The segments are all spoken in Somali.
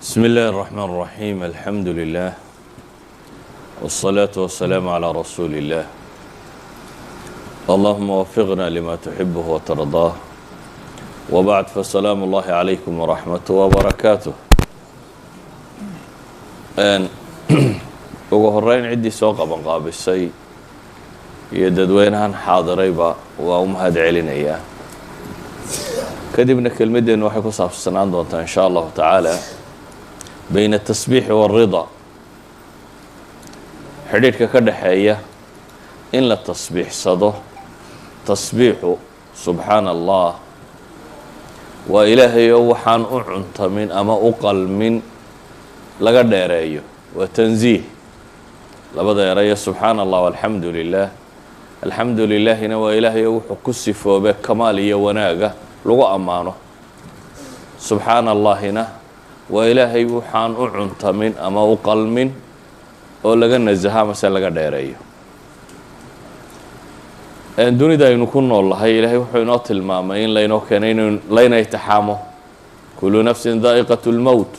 بسم الله الرحمن الرحيم الحمد لله والصلاة والسلام على رسول الله اللهم وفقنا لما تحبه وترضاه وبعد فالسلام الله عليكم ورحمته وبركاته ugu horeyn ciddii soo qabanqaabisay iyo dadweynahan xaadirayba waa u mahad celinayaa kadibna kelmaddeenu waxay ku saabsanaan doontaa in sha allahu tacaala bayna atasbiixi waalrida xidhiidhka ka dhexeeya in la tasbiixsado tasbiixu subxaana allah waa ilaahayoo waxaan u cuntamin ama u qalmin laga dheereeyo waa tansiih labada erayo subxaana allah walxamdu lilah alxamdu lilaahina waa ilaahayoo wuxuu ku sifoobe kamaal iyo wanaaga lagu ammaano subxaana allahina waa ilaahay waxaan u cuntamin ama u qalmin oo laga nasaha mase laga dheereeyo dunida aynu ku nool lahay ilaahay wuxuu inoo tilmaamay in laynoo keenay in layna itixaamo kulu nafsin daa'iqat اlmowt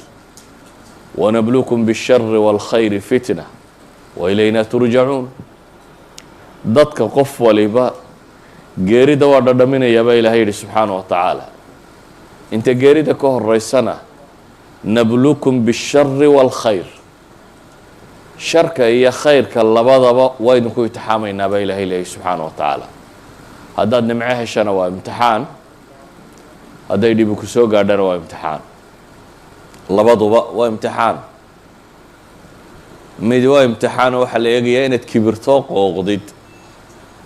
wanabluukum bالshari wاlkhayri fitna wailayna turjacuun dadka qof waliba geerida waa dhadhaminayaa baa ilahay yidhi subxaana wa tacaala inta geerida ka horeysana nabluukum bالshari wاlkhayr sharka iyo khayrka labadaba waa idinku itixaamaynaa baa ilahay leeyahy subxaana wa tacaala haddaad nimco heshana waa imtixaan hadday dhibi ku soo gaadhana waa imtixaan labaduba waa imtixaan mid waa imtixaano waxaa la eegayaa inaad kibirtoo qooqdid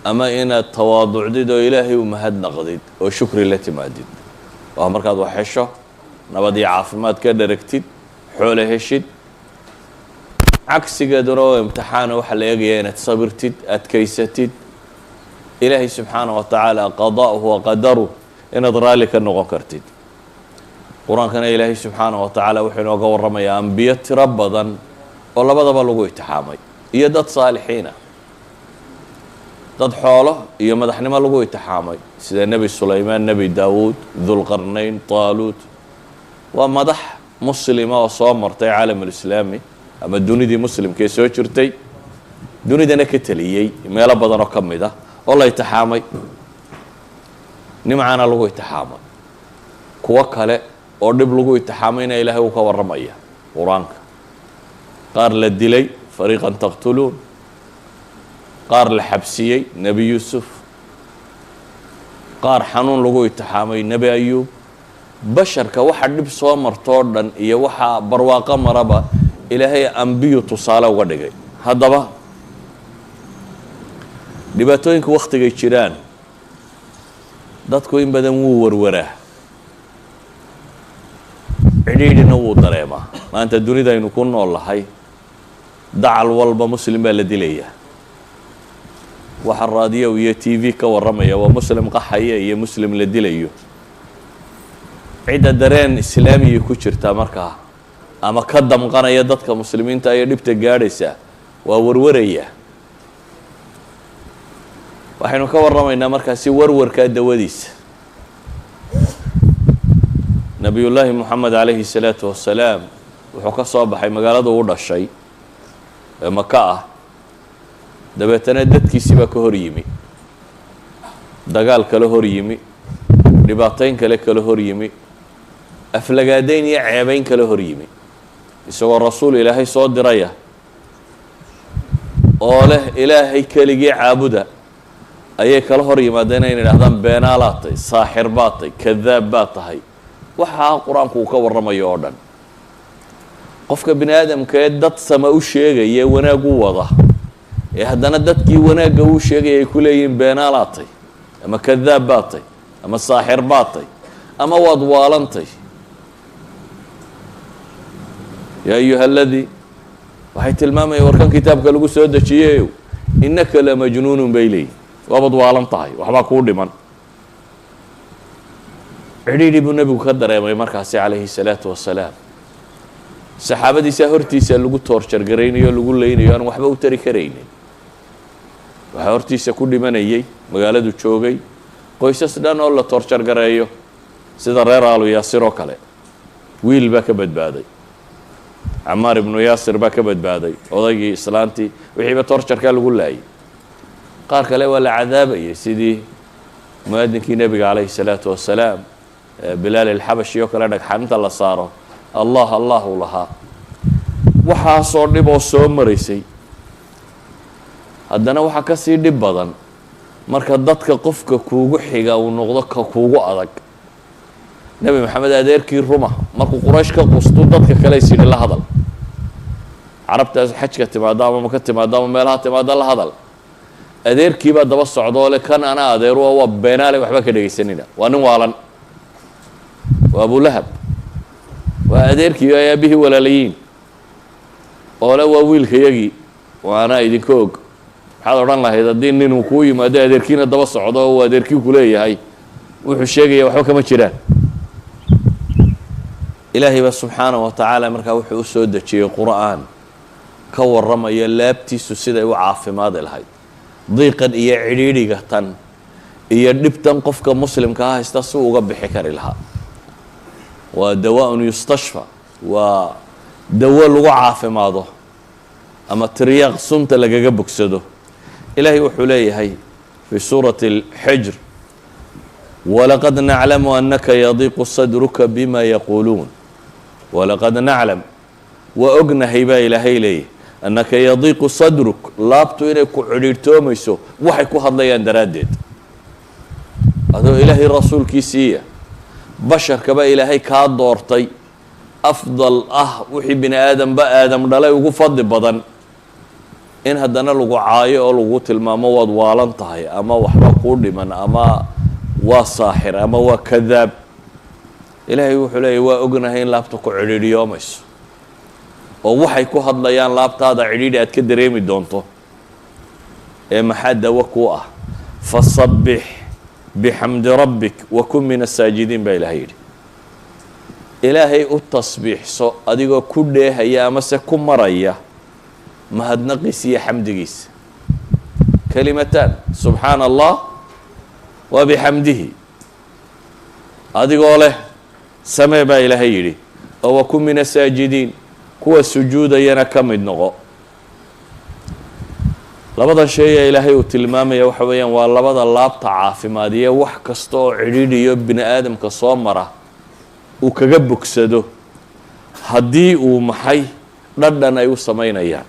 ama inaad tawaaducdid oo ilaahay u mahadnaqdid oo shukri la timaadid waa markaad wax hesho nabad iyo caafimaad ka dharagtid xoole heshid cagsigeeduna waa imtixaano waxaa la eegayaa inaad sabirtid adkaysatid ilaahay subxaana wa tacaala qada'uhu wa qadaruh inaad raalli ka noqon kartid qur-aankana ilaahay subxaana wa tacaala wuxuu inooga warramayaa ambiyo tiro badan oo labadaba lagu itixaamay iyo dad saalixiina dad xoolo iyo madaxnimo lagu itixaamay sida nebi sulaymaan nebi daawuud dulqarnayn taaluut waa madax muslima oo soo martay caalamulislaami ama dunidii muslimkaee soo jirtay dunidana ka teliyey meelo badan oo ka mid ah oo la itixaamay nimcana lagu itixaamay kuwo kale oo dhib lagu itixaamayna ilaahay uu ka warramaya qur-aanka qaar la dilay fariiqan taqtuluun qaar la xabsiyey nebi yuusuf qaar xanuun lagu itixaamay nebi ayuub basharka waxa dhib soo martoo dhan iyo waxaa barwaaqo maraba ilaahay ambiyu tusaale uga dhigay haddaba dhibaatooyinka wakhtigay jiraan dadku in badan wuu warwaraa cidhiidhina wuu dareemaa maanta dunidaynu ku nool lahay dacal walba muslim baa la dilayaa waxa raadiyo iyo t v ka warramaya waa muslim qaxaya iyo muslim la dilayo cidda dareen islaamiyay ku jirtaa markaa ama ka damqanaya dadka muslimiinta ayay dhibta gaadhaysaa waa warwaraya waxaynu ka warramaynaa markaasi warwarkaa dawadiisa nabiyullaahi moxamed calayhi salaatu wassalaam wuxuu ka soo baxay magaalada u dhashay ee maka ah dabeetana dadkiisii baa ka hor yimi dagaal kale hor yimi dhibaatayn kale kala hor yimi aflagaadayn iyo ceebayn kale hor yimi isagoo rasuul ilaahay soo diraya oo leh ilaahay keligii caabuda ayay kala hor yimaadeen inay idhahdaan beenaalaad tahay saaxir baad tahay kadaab baad tahay waxaa qur-aanku uu ka warramayo oo dhan qofka bini aadamka ee dad sama u sheegaya wanaag u wada ee haddana dadkii wanaagga uu sheegaya ay ku leeyihiin beenaalaad tahay ama kadaab baad tahay ama saaxir baad tahay ama waad waalantay yaa ayuha aladii waxay tilmaamayaan warkan kitaabka lagu soo dejiyeyow innaka la majnuunun bay leeyihin waabaad waalan tahay waxbaa kuu dhiman cidhiidhi buu nebigu ka dareemay markaasi calayhi salaatu wassalaam saxaabadiisaa hortiisa lagu toorjargaraynayo o lagu leynayo aan waxba u tari karaynin waxaa hortiisa ku dhimanayay magaaladu joogay qoysas dhan oo la toorjargareeyo sida reer aalu yaasir oo kale wiil baa ka badbaaday camaar ibnu yaasir baa ka badbaaday odaygii islaantii wixiiba torjarkaa lagu laayay qaar kale waa la cadaabayay sidii muaadinkii nebiga calayhi salaatu wasalaam bilaal alxabashi oo kale dhagxaninta la saaro allah allah u lahaa waxaasoo dhib oo soo maraysay haddana waxaa ka sii dhib badan marka dadka qofka kuugu xiga uu noqdo ka kuugu adag nebi maxamed adeerkii ruma markuu quraysh ka qustu dadka kale is yidhi la hadal carabtaas xajka timaado ama maka timaado ama meelaha timaado la hadal adeerkii baa daba socdoo le kan ana adeeru waa beenaale waxba ka dhegaysanina waa nin waalan waa abulahab waa adeerkii ay aabihii walaalayiin oo le waa wiilkayagii waana idinka og maxaad odhan lahayd haddii nin uu kuu yimaado adeerkiina daba socdo oo uu adeerkii ku leeyahay wuxuu sheegaya waxba kama jiraan ilaahay baa subxaanahu wa tacaala markaa wuxuu u soo dejiyey qur'aan ka warramaya laabtiisu siday u caafimaadi lahayd diiqan iyo cidhiidhiga tan iyo dhibtan qofka muslimka ha haysta si uga bixi kari lahaa waa dawaaun yustashfa waa dawo lagu caafimaado ama tiryaaq sunta lagaga bogsado ilaahay wuxuu leeyahay fi suurati alxijr walaqad naclamu anaka yadiiqu sadruka bima yaquuluun walaqad naclam waa ognahay baa ilaahay leeyahy annaka yadiiqu sadruk laabtu inay ku cidhiidhtoomayso waxay ku hadlayaan daraaddeed adoo ilaahay rasuulkiisiiya basharkaba ilaahay kaa doortay afdal ah wixii bini aadamba aadam dhalay ugu fadli badan in haddana lagu caayo oo lagu tilmaamo waad waalan tahay ama waxba kuu dhiman ama waa saaxir ama waa kadaab ilaahay wuxuu leeyahy waa ognahay in laabta ku cidhiidhiyoomayso oo waxay ku hadlayaan laabtaada cidhiidhi aad ka dareemi doonto ee maxaa dawo kuu ah fasabbix bixamdi rabbik wa kun min asaajidiin baa ilaahay yidhi ilaahay u tasbiixso adigoo ku dheehaya amase ku maraya mahadnaqiisa iyo xamdigiisa kalimataan subxaana allah wa bixamdihi adigoo leh samee baa ilaahay yidhi oo wa kun min asaajidiin kuwa sujuudayana ka mid noqo labadan shay ee ilaahay uu tilmaamaya waxa weeyaan waa labada laabta caafimaadiye wax kasta oo cidhiidhiyo bini aadamka soo mara uu kaga bogsado haddii uu maxay dhadhan ay u samaynayaan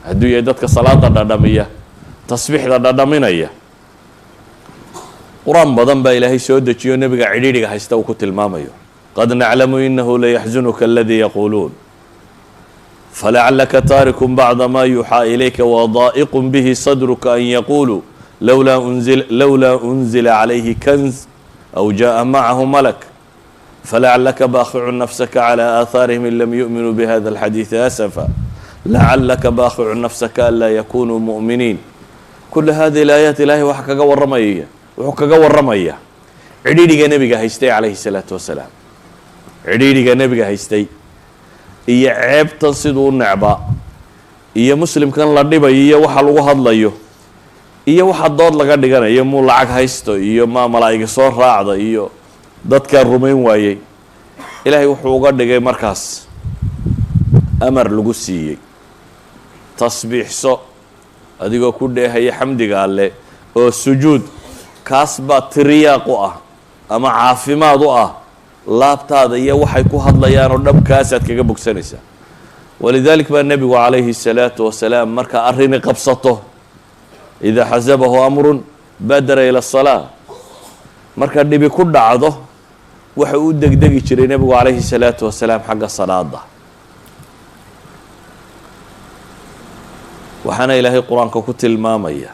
hadduu yahay dadka salaada dhadhamiya tasbiixda dhadhaminaya qur-aan badan baa ilaahay soo dejiyo nebiga cidhiidhiga haysta uu ku tilmaamayo qad naclamu inahu layaxzunuka aladii yaquuluun falacalaka taarikun bacda ma yuuxaa ilayka wadaa'iqun bihi sadruka an yaquuluu lowlaa unzila calayhi kanz aw jaءa macahu malak falacalaka baakhicu nafsaka calى aahaarihim in lam yu'minuu bihada alxadiidi asafa lacalaka baakhicu nafsaka an laa yakunuu mu'miniin kula hadihi alaayaat ilaahay waxa kaga warramaya wuxuu kaga warramaya cidhiidhiga nebiga haystay calayhi salaatu wasalaam cidhiidhiga nebiga haystay iyo ceebtan siduu u necbaa iyo muslimkan la dhibayo iyo waxa lagu hadlayo iyo waxa dood laga dhiganayo muu lacag haysto iyo maa malaa'iga soo raacda iyo dadkaa rumayn waayey ilaahay wuxuu uga dhigay markaas amar lagu siiyey tasbiixso adigoo ku dheehaya xamdiga alle oo sujuud kaas baa tiryaaq u ah ama caafimaad u ah laabtaada iyo waxay ku hadlayaan oo dhabkaasaad kaga bogsanaysaa walidalik baa nebigu calayhi الsalaatu wasalaam marka arrini qabsato idaa xasabahu amrun badara ila الsalaa marka dhibi ku dhacdo waxa uu degdegi jiray nebigu calayhi الsalaatu wasalaam xagga salaada waxaana ilaahay qur-aanka ku tilmaamaya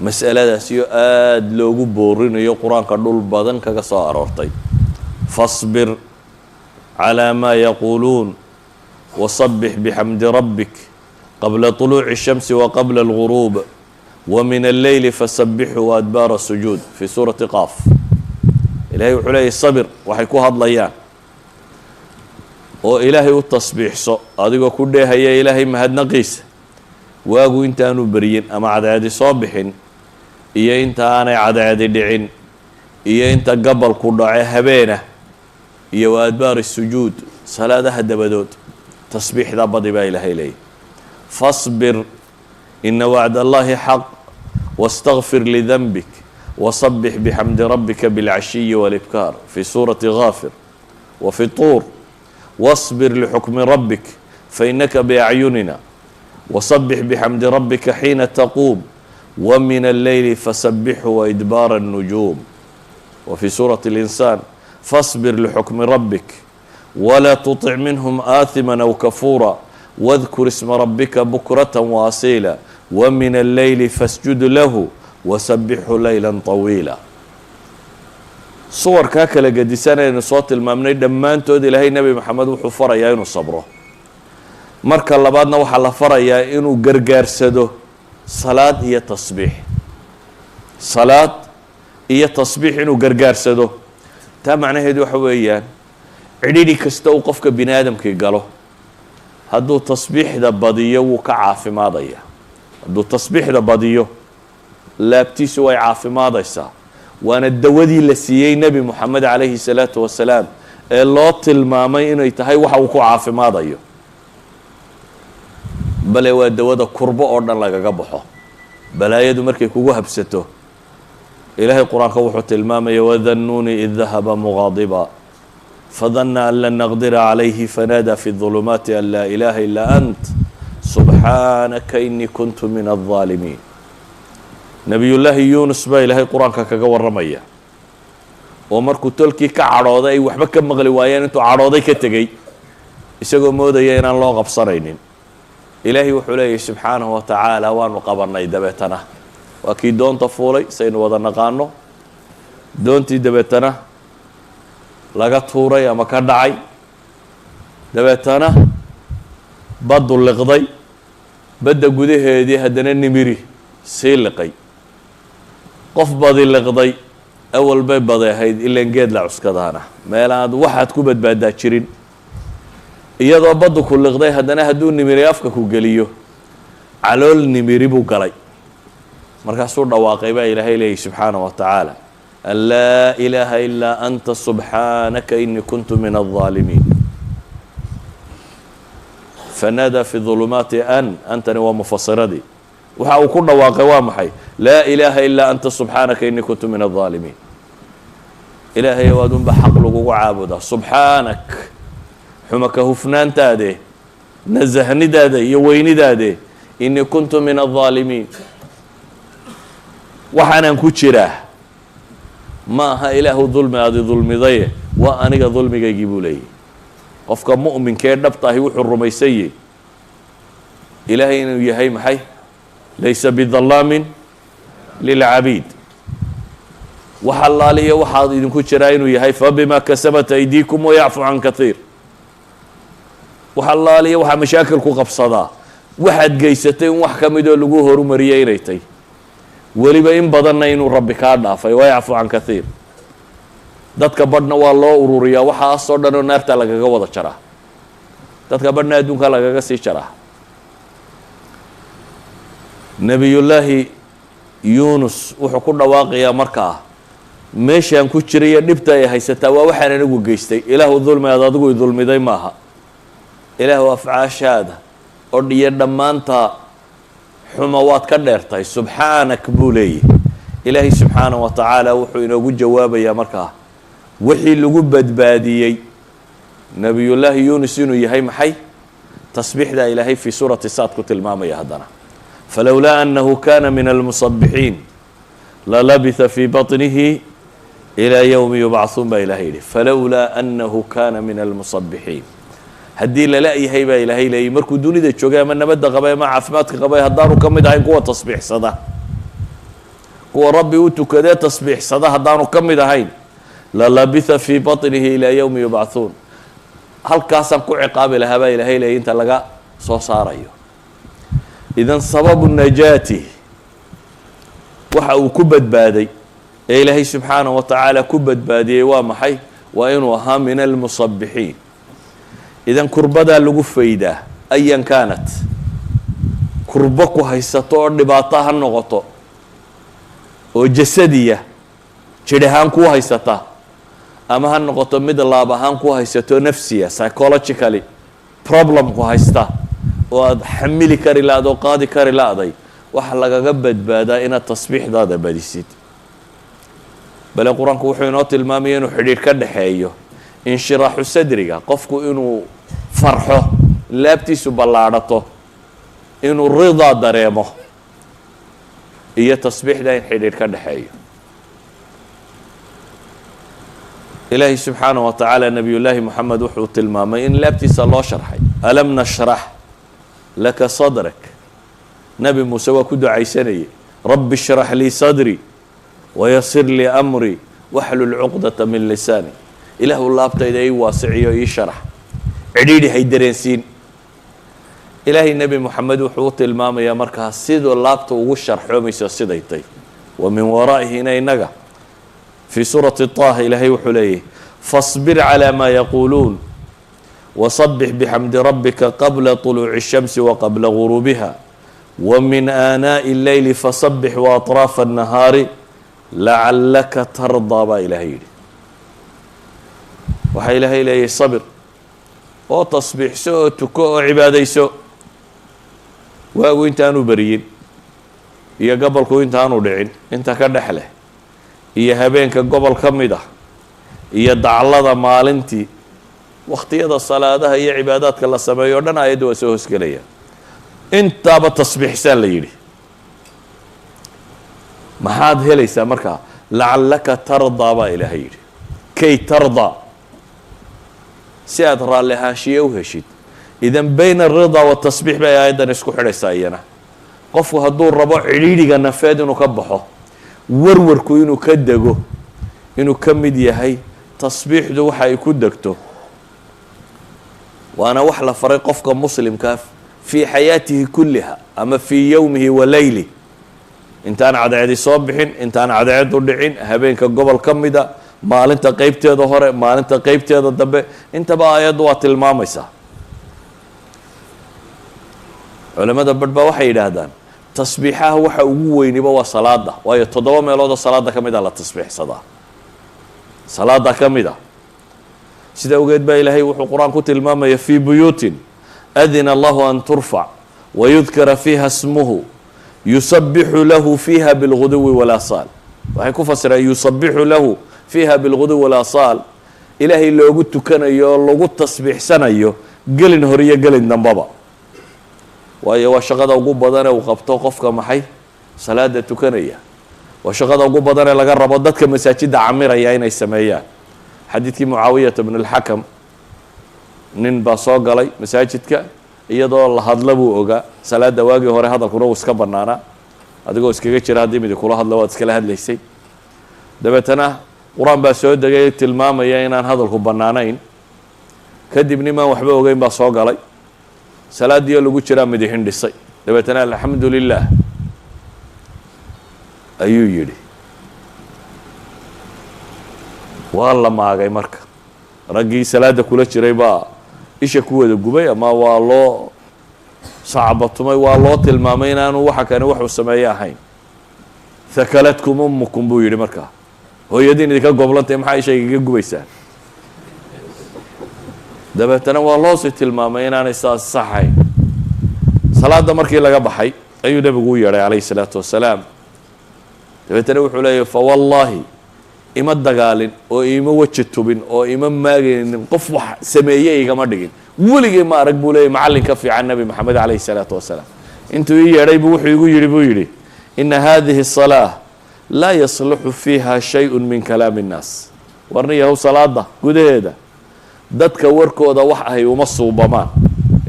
mas'aladaasiyo aada loogu boorinayo qur-aanka dhul badan kaga soo aroortay fasbir calaa maa yaquuluun wasabbix bixamdi rabbik qabla طuluuci الshamsi wa qabla اlguruub wa min alleyli fasabbixu waadbaara sujuud fii suurati qaaf ilahay wuxuu leeyahy sabir waxay ku hadlayaan oo ilaahay u tasbiixso adigoo ku dheehaya ilaahay mahadnaqiisa waagu intaanu beryin ama cadceedi soo bixin iyo inta aanay cadceedi dhicin iyo inta gabalku dhace habeena iyo wa adbaari sujuud salaadaha dabadood tasbiixda badi baa ilaahay leeyahy fasbir ina wacd allahi xaq واstغfir لdنbik وصbح bxamdi rabika bاlcashiyi wاlإbkaar fi suuraةi غaafir وfi طuur واصbir lxukmi rabik fainaka بأcyunina وصbح bxamdi rabika xiina tquum وmin الleyli fasbxu وإdbaar النujuum وfi suuraةi الإnsaan faصbir lxukmi rabik wla تطc minhm آثima أw kafuura واذkur isma rabika bukraة وasiila وmin الleyli fasjud lahu wasabixu layla طawiila suwarkaa kala gedisanaynu soo tilmaamnay dhammaantood ilaahay nebi moxamed wuxuu farayaa inuu sabro marka labaadna waxaa la farayaa inuu gargaarsado salaad iyo tasbiix salaad iyo tasbiix inuu gargaarsado taa macnaheedu waxa weeyaan cidhidhi kasta uu qofka bini aadamkii galo hadduu tasbiixda badiyo wuu ka caafimaadaya hadduu tasbiixda badiyo laabtiisu way caafimaadaysaa waana dawadii la siiyey nebi moxamed calayhi salaatu wasalaam ee loo tilmaamay inay tahay waxa uu ku caafimaadayo bale waa dawada kurbo oo dhan lagaga baxo balaayadu markay kugu habsato ilaahay qur-aanka wuxuu tilmaamaya wadannuuni id dahaba muqaadiba fadana an lan naqdira calayhi fanaadaa fi ظulumaati an laa ilaaha ilaa ant subxaanaka inii kuntu min الظaalimiin nebiyullaahi yuunus baa ilaahay qur-aanka kaga warramaya oo markuu tolkii ka cadhooday ay waxba ka maqli waayeen intuu cadhooday ka tegey isagoo moodaya inaan loo qabsanaynin ilaahay wuxuu leeyahy subxaanahu wa tacaala waanu qabannay dabeetana waa kii doonta fuulay saynu wada naqaano doontii dabeetana laga tuuray ama ka dhacay dabeetana baddu liqday badda gudaheedii haddana nimiri sii liqay qof badi liqday awal bay badi ahayd ilan geed la cuskadaana meelaad waxaad ku badbaadaa jirin iyadoo baddu ku liqday haddana hadduu nimiri afka ku geliyo calool nimiri buu galay markaasuu dhawaaqay baa ilaahay leeyahy subxaanahu wa tacaala an laa ilaaha ilaa anta subxaanaka inii kuntu min الظaalimiin fanaadaa fi ظulumaati antani waa mufasiradii waxa uu ku dhawaaqay waa maxay laa ilaaha ilaa anta subxaanaka inii kuntu min الظaalimiin ilaahayow adunba xaq lagugu caabudaa subxaanak xumaka hufnaantaade nasahnidaada iyo weynidaade inii kuntu min الظaalimiin waxaanaan ku jiraa ma aha ilaahu dulmi aadi dulmidaye waa aniga dulmigaygii buu leeyahy qofka mu'minkee dhabta ahi wuxuu rumaysanyey ilaahay inuu yahay maxay laysa bidallaamin lilcabiid wax allaaliyo waxaad idinku jiraa inuu yahay fabima kasabat aydiikum wayacfu can kaiir wax allaaliyo waxaa mashaakil ku qabsadaa waxaad geysatay in wax ka midoo lagu horumariyay inay tay weliba in badanna inuu rabbi kaa dhaafay wayacfu can kaiir dadka badhna waa loo ururiyaa waxaasoo dhan oo naarta lagaga wada jaraa dadka badhna adduunka lagaga sii jaraa nebiyullaahi yuunus wuxuu ku dhawaaqayaa markaa meeshaan ku jiraiyo dhibta ay haysataa waa waxaan anigu geystay ilaahu dulmi aad adigu i dulmiday maaha ilaahu afcaashaada oo dhiyo dhammaanta xuma waad ka dheertahay subxaanak buu leeyahy ilaahay subxaanahu wa tacaala wuxuu inoogu jawaabayaa markaa wixii lagu badbaadiyey nebiyullaahi yuunus inuu yahay maxay tasbiixda ilaahay fii suurati saad ku tilmaamaya haddana falowlaa annahu kana min almusabixiin lalabitha fii baطnihi ilaa yowmi yubcahuun baa ilahay yidhi falowlaa annahu kana min almusabixiin haddii lala-yahay baa ilaahay leeyay markuu dunida joogay ama nabadda qabay ama caafimaadka qabay haddaanu ka mid ahayn kuwa tasbiixsada kuwa rabbi u tukadee tasbiixsada haddaanu ka mid ahayn lalabitha fii baطnihi ilaa yowmi yubcahuun halkaasaan ku ciqaabi lahaa baa ilaahay leeyay inta laga soo saarayo idan sababu najaati waxa uu ku badbaaday ee ilaahay subxaanahu wa tacaala ku badbaadiyey waa maxay waa inuu ahaa min almusabixiin idan kurbadaa lagu faydaa ayan kaanat kurbo ku haysato oo dhibaato ha noqoto oo jasadiya jidh ahaan kuu haysata ama ha noqoto mid laab ahaan ku haysato nafsiya psychologically problem ku haysta oo aad xamili kari lahayd oo qaadi kari lahday waxa lagaga badbaadaa inaad tasbiixdaada badisid bale qur-aanku wuxuu inoo tilmaamaya inuu xidhiidh ka dhexeeyo inshiraaxu sadriga qofku inuu farxo laabtiisu ballaadhato inuu ridaa dareemo iyo tasbiixda in xidhiidh ka dhexeeyo ilaahi subxaanaه wa tacaala nebiyullaahi moxamed wuxuu tilmaamay in laabtiisa loo sharxay alam nashrax laka sadrak nebi muuse waa ku ducaysanayay rabbi shrax lii sadrii wayasir lii amrii waxlul cuqdata min lisaani ilaahu laabtayda ii waasiciyo ii sharax cidhiidhi hay dareensiin ilaahay nebi moxamed wuxuu u tilmaamayaa markaa siduu laabta ugu sharxoomayso siday tay wa min waraa'ihina inaga fii suurati طaaha ilaahay wuxuu leeyahy faصbir calى ma yaquuluun wasabix bixamdi rabbika qabla طuluuci الshamsi waqabla guruubiha wamin aanaaءi اlleyli fasabix waaطraafa الnahaari lacalaka tardaa baa ilaahay yidhi waxaa ilaahay leeyahy sabir oo tasbiixso oo tuko oo cibaadayso waagu intaanu beriyin iyo gobolku intaanu dhicin inta ka dhex leh iyo habeenka gobol ka mid ah iyo daclada maalintii wakhtiyada salaadaha iyo cibaadaadka la sameeyo o dhan aayadda waa soo hoosgelaya intaaba tasbiixsaa la yidhi maxaad helaysaa markaa lacallaka tardaa baa ilaahay yidhi kay tardaa si aad raalli ahaanshiye u heshid idan bayna alridaa watasbiix bay aayaddan isku xidhaysaa iyana qofku hadduu rabo cidhiidhiga nafeed inuu ka baxo warwarku inuu ka dego inuu ka mid yahay tasbiixdu waxa ay ku degto waana wax la faray qofka muslimkaa fii xayaatihi kulliha ama fii yowmihi wa leyli intaan cadceedi soo bixin intaan cadceedu dhicin habeenka gobol ka mida maalinta qeybteeda hore maalinta qeybteeda dambe intaba aayaddu waa tilmaamaysaa culamada badh baa waxay yidhaahdaan tasbiixaha waxa ugu weyniba waa salaada waayo 7 meeloodoo salaada ka mid a la tasbiixsadaa salaada ka mid a sida ogeed baa ilaahay wuxuu qur-aan ku tilmaamaya fii buyuutin adina allahu an turfac wayudkara fiiha smuhu yusabixu lahu fiiha bilguduwi walaasaal waxay ku fasireen yusabixu lahu fiiha bilguduwi walaasaal ilaahay loogu tukanayo oo lagu tasbiixsanayo gelin hore iyo gelin dambaba waayo waa shaqada ugu badan ee uu qabto qofka maxay salaada tukanaya waa shaqada ugu badan ee laga rabo dadka masaajidda camiraya inay sameeyaan xadiidkii mucaawiyata bn اlxakam nin baa soo galay masaajidka iyadoo la hadla buu ogaa salaada waagii hore hadalkuna uu iska banaanaa adigoo iskaga jira haddii midi kula hadla waad iskala hadlaysay dabeetana qur-aan baa soo degay tilmaamaya inaan hadalku bannaanayn kadib nimaan waxba ogeyn baa soo galay salaadiyo lagu jiraa midixin dhisay dabeetana alxamdu lilah ayuu yidhi waa la maagay marka raggii salaada kula jiray baa isha ku wada gubay ama waa loo sacbatumay waa loo tilmaamay inaanu waxa kani waxuu sameeye ahayn hakaladkum ummukum buu yidhi markaa hooyadiin idinka goblantay maxaa isha igaga gubaysaan dabeetana waa loosii tilmaamay inaanay saas saxayn salaada markii laga baxay ayuu nebigu u yeedhay calayhi salaatu wasalaam dabeetana wuxuu leeyahy fawallaahi ima dagaalin oo ima weji tubin oo ima maagaynin qof wax sameeye igama dhigin weligay ma arag buu leeyahy macallin ka fiican nebi moxamed calayhi salaatu wasalaam intuu ii yeedhay buu wuxuu igu yidhi buu yidhi ina hadihi الصalaaة laa yasluxu fiiha shayء min kalaami الnaas warniyahow salaada gudaheeda dadka warkooda wax ahay uma suubamaan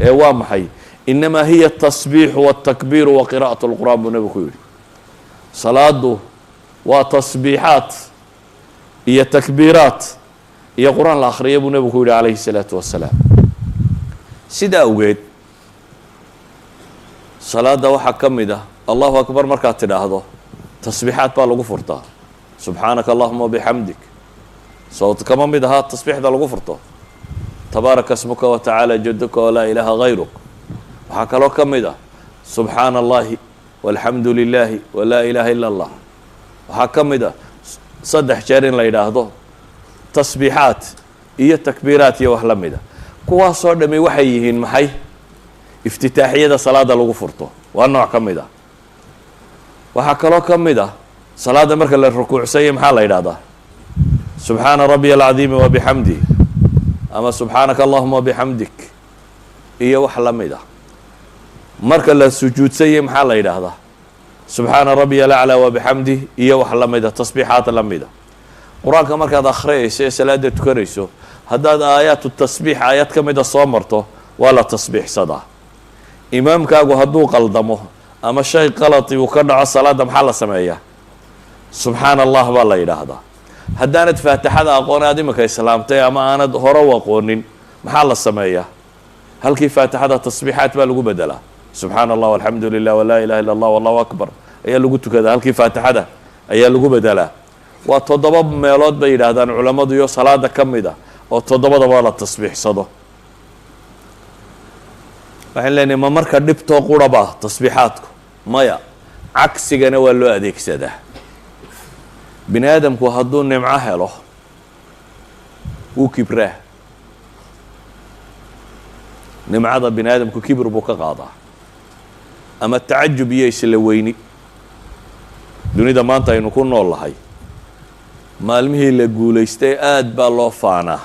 ee waa maxay inamaa hiya الtasbiixu wالtakbiiru wa qira'aة اlqur'an buu nebigu ku yidhi salaadu waa tasbiixaat iyo takbiiraat iyo qur-aan la akhriya buu nebigu ku yidhi calayhi الsalaatu wasalaam sidaa awgeed salaada waxaa ka mid ah allahu akbar markaad tidhaahdo tasbiixaad baa lagu furtaa subxaanaka allahuma bixamdik sowt kama mid ahaa tasbiixda lagu furto tabaaraka smuka watacaala jaduka walaa ilaaha hayruk waxaa kaloo ka mid ah subxaana allahi walxamdu lilaahi walaa ilaaha ila allah waxaa ka mid ah 3 jeer in la yidhaahdo tasbiixaat iyo takbiiraat iyo wax la mida kuwaasoo dhami waxay yihiin maxay iftitaaxiyada salaada lagu furto waa nooc ka mid ah waxaa kaloo ka mid ah salaada marka la rukuucsanya maxaa la yidhahdaa subxaana rabbiya alcadiimi wabixamdih ama subxaanaka allahuma wabixamdik iyo wax la mid ah marka la sujuudsanya maxaa la yidhaahdaa subxaana rabbiya alaclaa wabixamdih iyo wax la mida tasbiixaad la mida qur-aanka markaad akhriyayso ee salaada tukanayso haddaad aayaatu tasbiix aayad ka mida soo marto waa la tasbiixsadaa imaamkaagu hadduu qaldamo ama shay qalati uu ka dhaco salaada maxaa la sameeyaa subxaana allah baa la yidhaahdaa haddaanad faatixada aqoon aad iminka islaamtay ama aanad hore u aqoonin maxaa la sameeyaa halkii faatixada tasbiixaad baa lagu bedelaa subxaana allah alxamdu lilah walaa ilaha illa allah wallahu akbar ayaa lagu tukadaa halkii faatixada ayaa lagu bedelaa waa 7 meelood bay yidhaahdaan culammadu iyo salaada ka mid a oo 7daba la tasbiixsado waxaan leenahay ma marka dhibtoo quraba tasbiixaadku maya cagsigana waa loo adeegsadaa bini aadamku hadduu nimco helo wuu kibraa nimcada bini aadamku kibir buu ka qaadaa ama tacajub iyo isla weyni dunida maanta aynu ku nool lahay maalmihii la guulaystay aad baa loo faanaa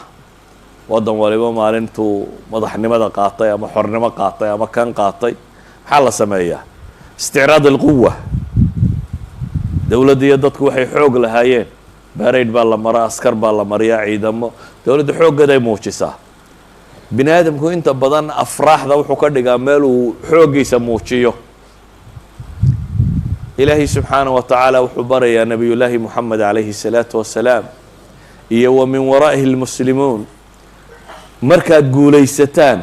waddan waliba maalintuu madaxnimada qaatay ama xornimo qaatay ama kan qaatay maxaa la sameeyaa isticraad alquwa dowladda iyo dadku waxay xoog lahaayeen barayd baa la maraa askar baa la mariyaa ciidamo dowladda xooggaday muujisaa bini aadamku inta badan afraaxda wuxuu ka dhigaa meel uu xooggiisa muujiyo ilaahay subxaanaه wa tacaala wuxuu barayaa nebiyullaahi moxamed calayhi الsalaatu wasalaam iyo wa min waraa'ihi اlmuslimuun markaad guulaysataan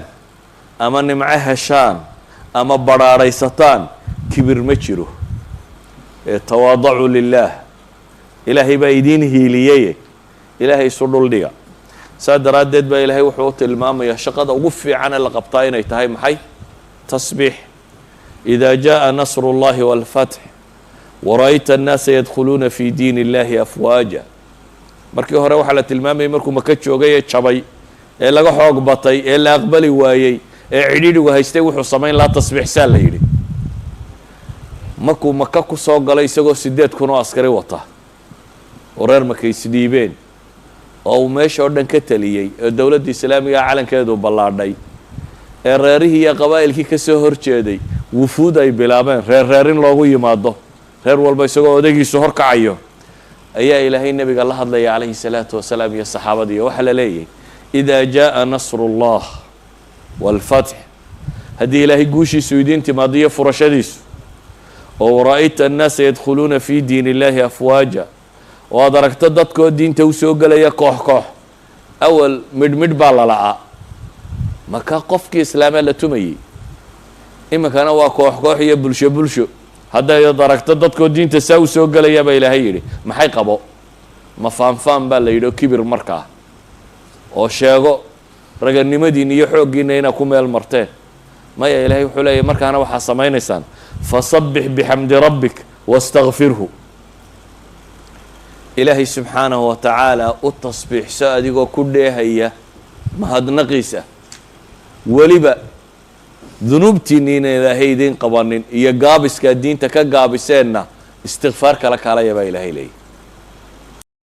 ama nimco heshaan ama badhaadhaysataan kibir ma jiro ee tawaadacuu lilaah ilaahay baa idiin hiiliyeye ilaahay isu dhuldhiga saa daraaddeed baa ilaahay wuxuu u tilmaamayaa shaqada ugu fiicane la qabtaa inay tahay maxay tasbiix إida jaءa nasru اllahi wاlfatx wara'ayta الnaasa yadkhuluuna fi diin اllahi afwaaja markii hore waxaa la tilmaamayay markuu maka joogay ee jabay ee laga xoog batay ee la aqbali waayey ee cidhiidhigu haystay wuxuu samayn lahaa tasbiixsaa la yidhi markuu maka ku soo galay isagoo 8,000 oo askari wata oo reer maka isdhiibeen oo uu meesha oo dhan ka taliyey ee dowladda islaamiga calankeedu ballaadhay ee reerihii iyo qabaa'ilkii ka soo horjeeday wufuud ay bilaabeen reerin loogu yimaado reer walba isagoo odaygiisu hor kacayo ayaa ilaahay nebiga la hadlaya calayhi الsalaatu wasalaam iyo saxaabadii waxaa la leeyahay إida jaءa nasru اllah wاlfatx haddii ilaahay guushiisu idiin timaado iyo furashadiisu oo wara'ayta annaasa yadkhuluuna fi diin اllahi afwaaja oo aad aragto dadkoo diinta usoo gelaya koox koox awal midhmidh baa la la'aa maka qofkii islaamaa la tumayey iminkana waa koox koox iyo bulsho bulsho haddayd aragto dadkoo diinta saa u soo gelaya baa ilaahay yidhi maxay qabo ma faanfaan baa la yidhi oo kibir markaa oo sheego raganimadiina iyo xooggiina inaa ku meel marteen maya ilaahay wuxuu leeyahy markaana waxaa samaynaysaan fasabbix bixamdi rabbik wastakfirhu ilaahay subxaanahu wa tacaala u tasbiixso adigoo ku dheehaya mahadnaqiisa weliba dunuubtiinni ina ilaahay idiin qabanin iyo gaabiskaa diinta ka gaabiseenna istikfaar kala kaalaya baa ilaahay leeyahy